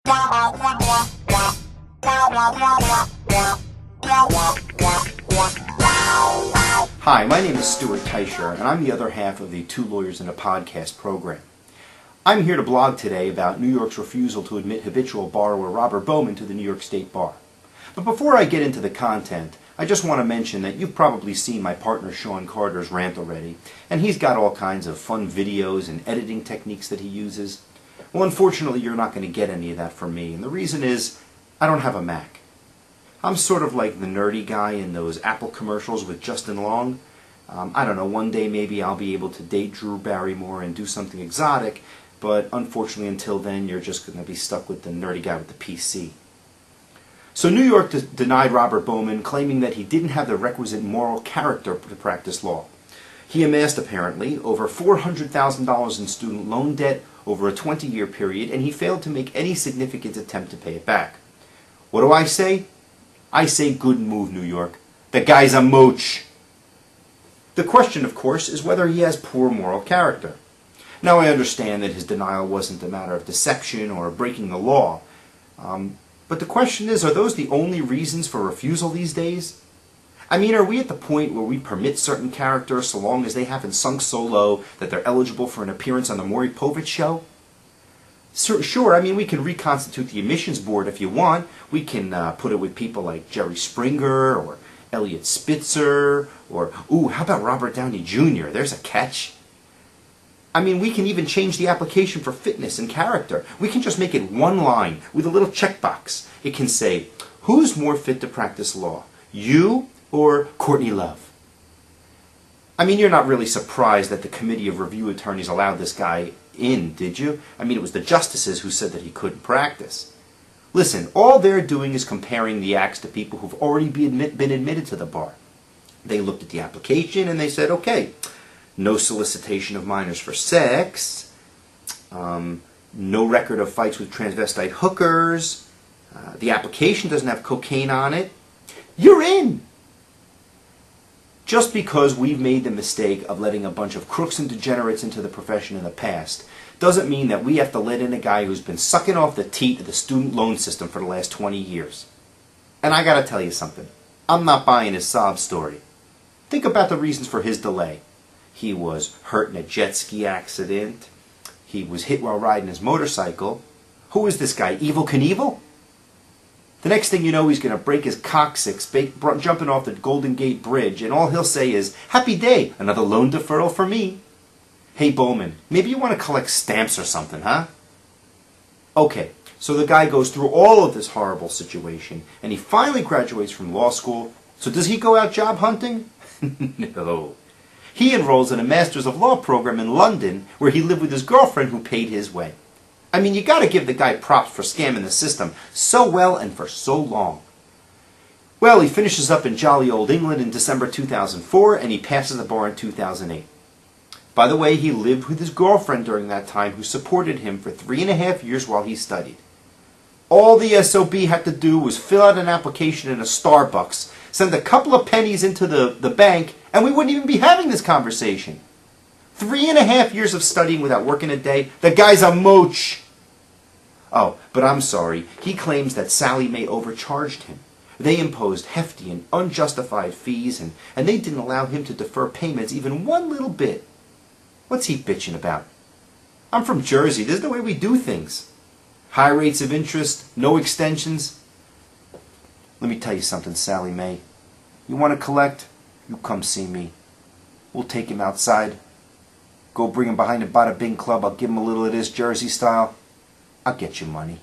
Hi, my name is Stuart Teicher, and I'm the other half of the Two Lawyers in a Podcast program. I'm here to blog today about New York's refusal to admit habitual borrower Robert Bowman to the New York State Bar. But before I get into the content, I just want to mention that you've probably seen my partner Sean Carter's rant already, and he's got all kinds of fun videos and editing techniques that he uses. Well, unfortunately, you're not going to get any of that from me, and the reason is I don't have a Mac. I'm sort of like the nerdy guy in those Apple commercials with Justin Long. I don't know, one day maybe I'll be able to date Drew Barrymore and do something exotic, but unfortunately until then you're just going to be stuck with the nerdy guy with the PC. So New York denied Robert Bowman, claiming that he didn't have the requisite moral character to practice law. He amassed, apparently, over $400,000 in student loan debt over a 20-year period, and he failed to make any significant attempt to pay it back. What do I say? I say good move, New York. The guy's a mooch. The question, of course, is whether he has poor moral character. Now, I understand that his denial wasn't a matter of deception or breaking the law, but the question is, are those the only reasons for refusal these days? I mean, are we at the point where we permit certain characters so long as they haven't sunk so low that they're eligible for an appearance on the Maury Povich show? Sure, I mean, we can reconstitute the admissions board if you want. We can put it with people like Jerry Springer or Elliot Spitzer or, how about Robert Downey Jr.? There's a catch. I mean, we can even change the application for fitness and character. We can just make it one line with a little checkbox. It can say, who's more fit to practice law, you or Courtney Love? I mean, you're not really surprised that the Committee of Review Attorneys allowed this guy in, did you? I mean, it was the justices who said that he couldn't practice. Listen, all they're doing is comparing the acts to people who've already been admitted to the bar. They looked at the application and they said, okay, no solicitation of minors for sex, no record of fights with transvestite hookers, the application doesn't have cocaine on it. You're in! Just because we've made the mistake of letting a bunch of crooks and degenerates into the profession in the past doesn't mean that we have to let in a guy who's been sucking off the teat of the student loan system for the last 20 years. And I gotta tell you something. I'm not buying his sob story. Think about the reasons for his delay. He was hurt in a jet ski accident. He was hit while riding his motorcycle. Who is this guy, Evel Knievel? The next thing you know, he's going to break his coccyx jumping off the Golden Gate Bridge, and all he'll say is, happy day, another loan deferral for me. Hey Bowman, maybe you want to collect stamps or something, huh? Okay, so the guy goes through all of this horrible situation, and he finally graduates from law school. So does he go out job hunting? No. He enrolls in a Masters of Law program in London, where he lived with his girlfriend who paid his way. I mean, you gotta give the guy props for scamming the system so well and for so long. Well, he finishes up in jolly old England in December 2004, and he passes the bar in 2008. By the way, he lived with his girlfriend during that time, who supported him for 3.5 years while he studied. All the SOB had to do was fill out an application in a Starbucks, send a couple of pennies into the bank, and we wouldn't even be having this conversation. 3.5 years of studying without working a day. The guy's a mooch. Oh, but I'm sorry. He claims that Sally Mae overcharged him. They imposed hefty and unjustified fees, and they didn't allow him to defer payments even one little bit. What's he bitching about? I'm from Jersey. This is the way we do things. High rates of interest, no extensions. Let me tell you something, Sally Mae. You want to collect? You come see me. We'll take him outside. Go bring him behind the Bada Bing Club. I'll give him a little of this Jersey style. I'll get you money.